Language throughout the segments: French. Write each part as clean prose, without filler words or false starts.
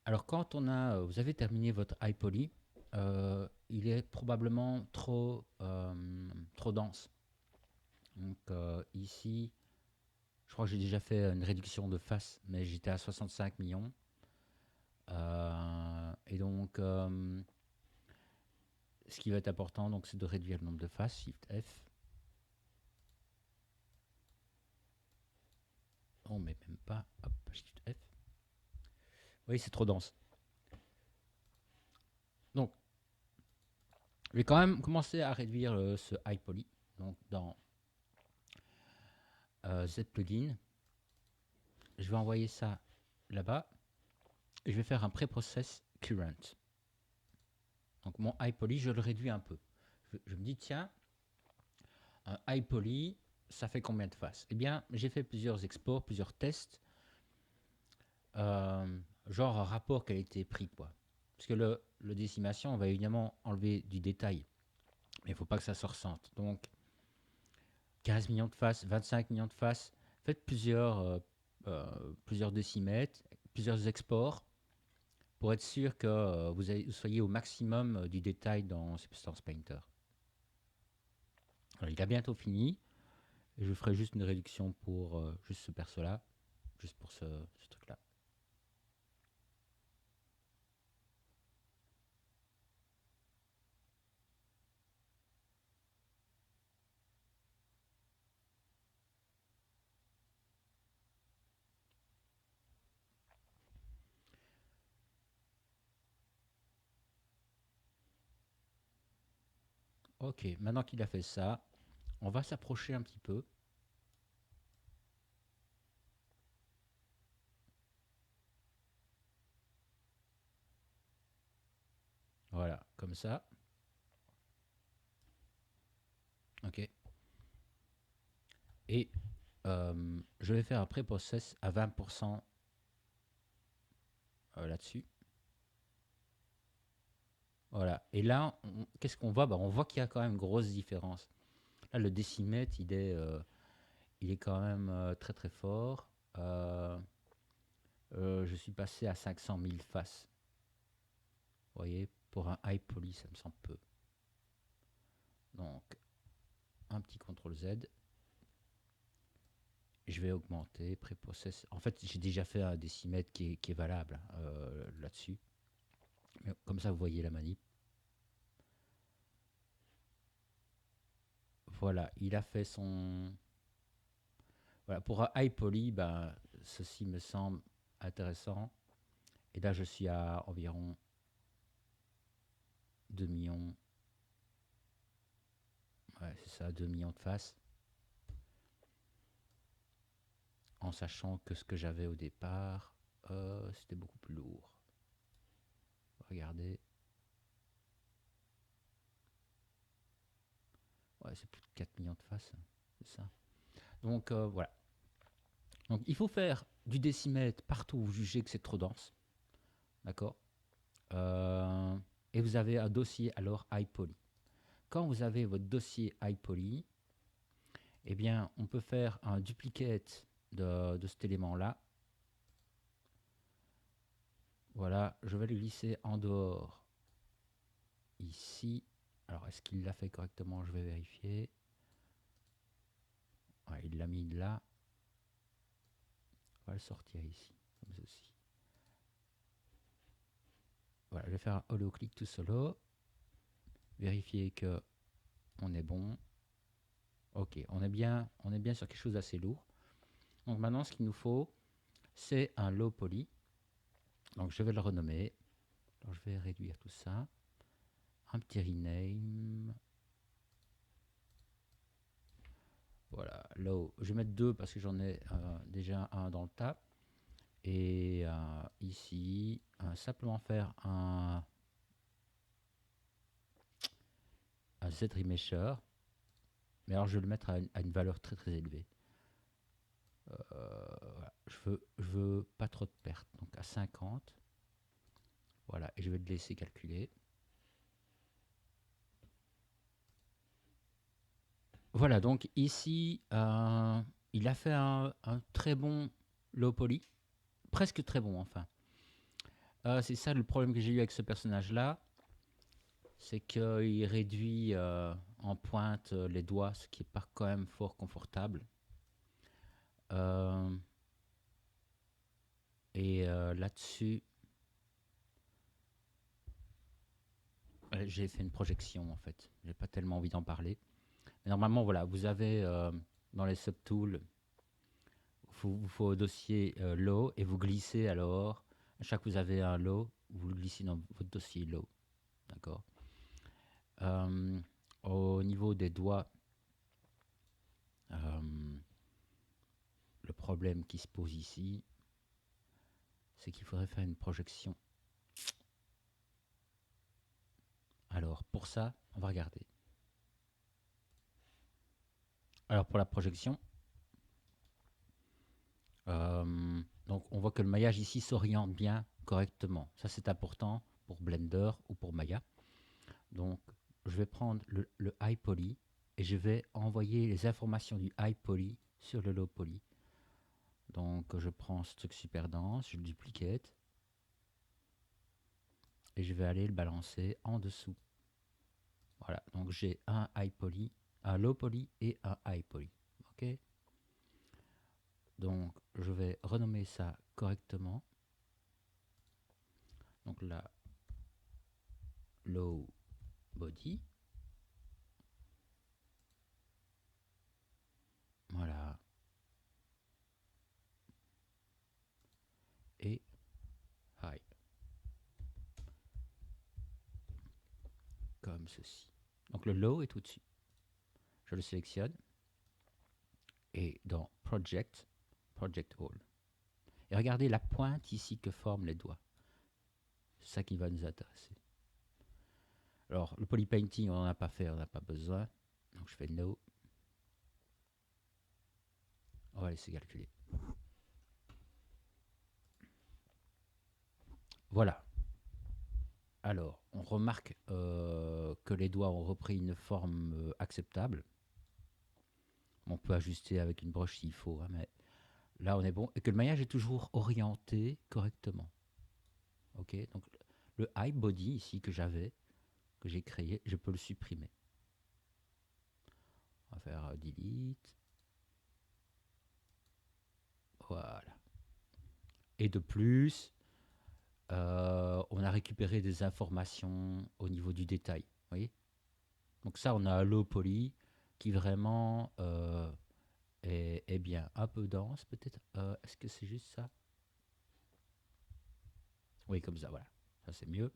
Alors quand vous avez terminé votre iPoly, il est probablement trop dense. Donc ici, je crois que j'ai déjà fait une réduction de face, mais j'étais à 65 millions. Et donc, ce qui va être important, donc, c'est de réduire le nombre de faces. Shift F. Oh, mais même pas. Hop, Shift F. Oui, c'est trop dense. Donc, je vais quand même commencer à réduire ce iPoly. Donc, dans Z-Plugin, je vais envoyer ça là-bas. Et je vais faire un preprocess current. Donc, mon iPoly, je le réduis un peu. Je me dis, tiens, un iPoly, ça fait combien de faces? Eh bien, j'ai fait plusieurs exports, plusieurs tests, genre un rapport qualité-prix, quoi. Parce que le décimation, on va évidemment enlever du détail, mais il ne faut pas que ça se ressente. Donc, 15 millions de faces, 25 millions de faces, faites plusieurs décimètres, plusieurs exports, pour être sûr que vous soyez au maximum du détail dans Substance Painter. Alors, il a bientôt fini, et je ferai juste une réduction pour juste ce perso-là, juste pour ce truc-là. Ok, maintenant qu'il a fait ça, on va s'approcher un petit peu. Voilà, comme ça. Ok. Et je vais faire un pré-process à 20% là-dessus. Voilà. Et là, qu'est-ce qu'on voit? On voit qu'il y a quand même une grosse différence. Là, le décimètre, il est quand même très très fort. Je suis passé à 500 000 faces. Vous voyez, pour un high poly, ça me semble peu. Donc, un petit CTRL Z. Je vais augmenter, pré-process. En fait, j'ai déjà fait un décimètre qui est valable là-dessus. Mais comme ça, vous voyez la manip. Voilà, il a fait son. Voilà, pour un high poly, ben, ceci me semble intéressant. Et là, je suis à environ 2 millions. Ouais, c'est ça, 2 millions de faces. En sachant que ce que j'avais au départ, c'était beaucoup plus lourd. Regardez. Ouais, c'est plus de 4 millions de faces. C'est ça. Donc, voilà. Donc, il faut faire du décimètre partout où vous jugez que c'est trop dense. D'accord. Euh, et vous avez un dossier alors iPoly. Quand vous avez votre dossier iPoly, eh bien, on peut faire un duplicate de cet élément-là. Voilà, je vais le glisser en dehors ici. Alors, est-ce qu'il l'a fait correctement? Je vais vérifier. Ouais, il l'a mis là. On va le sortir ici, comme ceci. Voilà, je vais faire un hollow click tout solo. Vérifier que on est bon. Ok, on est bien sur quelque chose d'assez lourd. Donc maintenant, ce qu'il nous faut, c'est un low poly. Donc je vais le renommer. Alors je vais réduire tout ça. Un petit rename. Voilà, low. Je vais mettre deux parce que j'en ai déjà un dans le tas. Et ici, simplement faire un Z-remesher. Mais alors je vais le mettre à une valeur très très élevée. Voilà. Je veux pas trop de pertes. Donc à 50. Voilà, et je vais le laisser calculer. Voilà, donc ici, il a fait un très bon low poly, presque très bon enfin. C'est ça le problème que j'ai eu avec ce personnage-là, c'est qu'il réduit en pointe les doigts, ce qui est pas quand même fort confortable. Euh, Là-dessus, j'ai fait une projection en fait. J'ai pas tellement envie d'en parler. Mais normalement, voilà, vous avez dans les subtools, vous faut au dossier low et vous glissez alors. À chaque fois que vous avez un low, vous le glissez dans votre dossier low. D'accord. Euh, Au niveau des doigts, euh, le problème qui se pose ici, c'est qu'il faudrait faire une projection. Alors, pour ça, on va regarder. Alors, pour la projection, donc on voit que le maillage ici s'oriente bien correctement. Ça, c'est important pour Blender ou pour Maya. Donc, je vais prendre le high poly et je vais envoyer les informations du high poly sur le low poly. Donc, je prends ce truc super dense, je le duplicate et je vais aller le balancer en dessous. Voilà, donc j'ai un high poly, un low poly et un high poly. Ok. Donc, je vais renommer ça correctement. Donc là, low body. Voilà. Et high. Comme ceci. Donc le low est tout dessus. Je le sélectionne. Et dans Project, Project All. Et regardez la pointe ici que forment les doigts. C'est ça qui va nous intéresser. Alors, le polypainting, on n'en a pas fait, on n'a pas besoin. Donc je fais No. On va laisser calculer. Voilà. Alors, on remarque que les doigts ont repris une forme acceptable. On peut ajuster avec une broche s'il faut, hein, mais là on est bon. Et que le maillage est toujours orienté correctement. Ok, donc le high body ici que j'ai créé, je peux le supprimer. On va faire delete. Voilà. Et de plus, on a récupéré des informations au niveau du détail. Vous voyez. Donc ça, on a un low poly qui vraiment est bien. Un peu dense peut-être. Est-ce que c'est juste ça? Oui, comme ça, voilà. Ça, c'est mieux.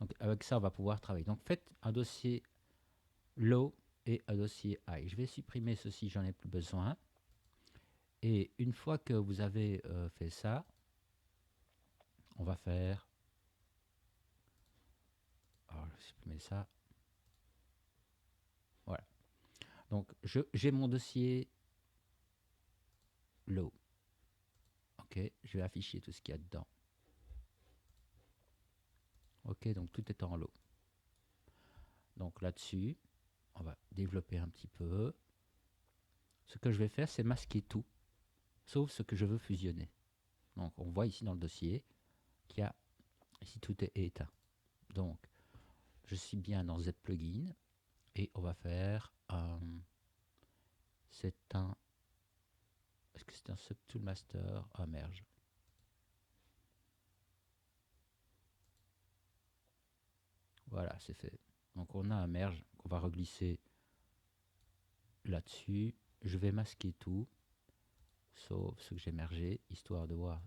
Donc avec ça, on va pouvoir travailler. Donc faites un dossier low et un dossier high. Je vais supprimer ceci, j'en ai plus besoin. Et une fois que vous avez fait ça, on va faire... Alors, je vais supprimer ça. Voilà. Donc j'ai mon dossier low. Ok, je vais afficher tout ce qu'il y a dedans. Ok, donc tout est en low. Donc là-dessus, on va développer un petit peu. Ce que je vais faire, c'est masquer tout, sauf ce que je veux fusionner. Donc on voit ici dans le dossier qu'il y a, ici tout est éteint. Donc je suis bien dans Z plugin et on va faire, c'est un, est-ce que c'est un subtool master? Ah merge. Voilà, c'est fait. Donc on a un merge qu'on va reglisser là-dessus. Je vais masquer tout, sauf ce que j'ai mergé, histoire de voir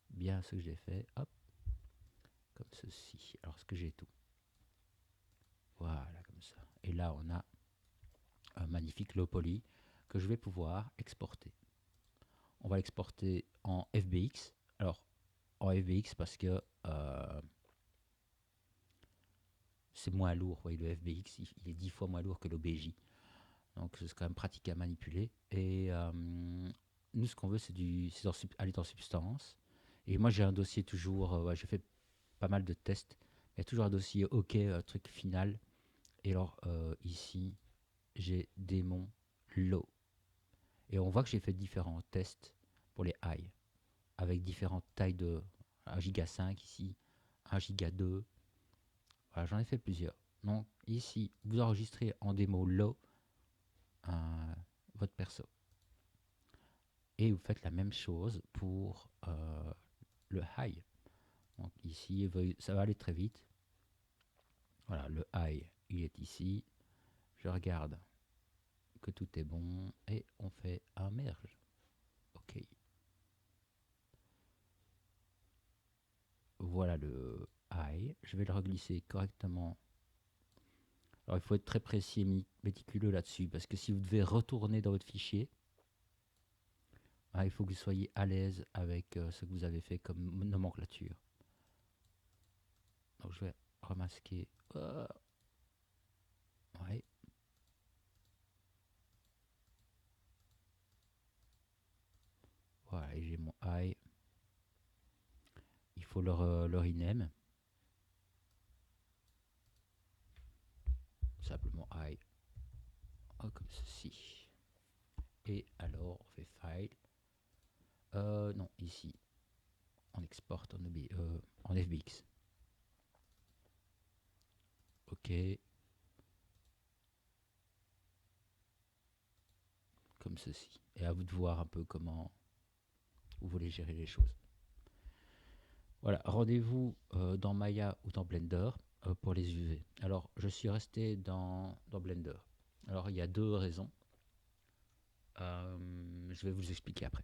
bien ce que j'ai fait. Hop, comme ceci. Alors, est-ce que j'ai tout? Voilà, comme ça. Et là, on a un magnifique low poly que je vais pouvoir exporter. On va l'exporter en FBX. Alors, en FBX parce que c'est moins lourd. Vous voyez, le FBX, il est 10 fois moins lourd que l'OBJ. Donc, c'est quand même pratique à manipuler. Et nous, ce qu'on veut, c'est aller dans Substance. Et moi, j'ai un dossier toujours, ouais, j'ai fait pas mal de tests. Il y a toujours un dossier OK, truc final. Et alors, ici, j'ai démon low. Et on voit que j'ai fait différents tests pour les high, avec différentes tailles de... 1 giga 5 ici, 1 giga 2. Voilà, j'en ai fait plusieurs. Donc ici, vous enregistrez en démo low votre perso. Et vous faites la même chose pour le high. Donc ici, ça va aller très vite. Voilà, le high, il est ici. Je regarde que tout est bon et on fait un merge. OK. Voilà le high. Je vais le reglisser correctement. Alors il faut être très précis et méticuleux là-dessus parce que si vous devez retourner dans votre fichier, il faut que vous soyez à l'aise avec ce que vous avez fait comme nomenclature. Donc je vais remasquer. Ouais. Voilà, et j'ai mon high. Il faut leur rename. Simplement high. Comme ceci. Et alors, on fait file. Non, ici. On exporte en FBX. OK. Comme ceci. Et à vous de voir un peu comment vous voulez gérer les choses. Voilà, rendez-vous dans Maya ou dans Blender pour les UV. Alors, je suis resté dans Blender. Alors, il y a deux raisons. Je vais vous expliquer après.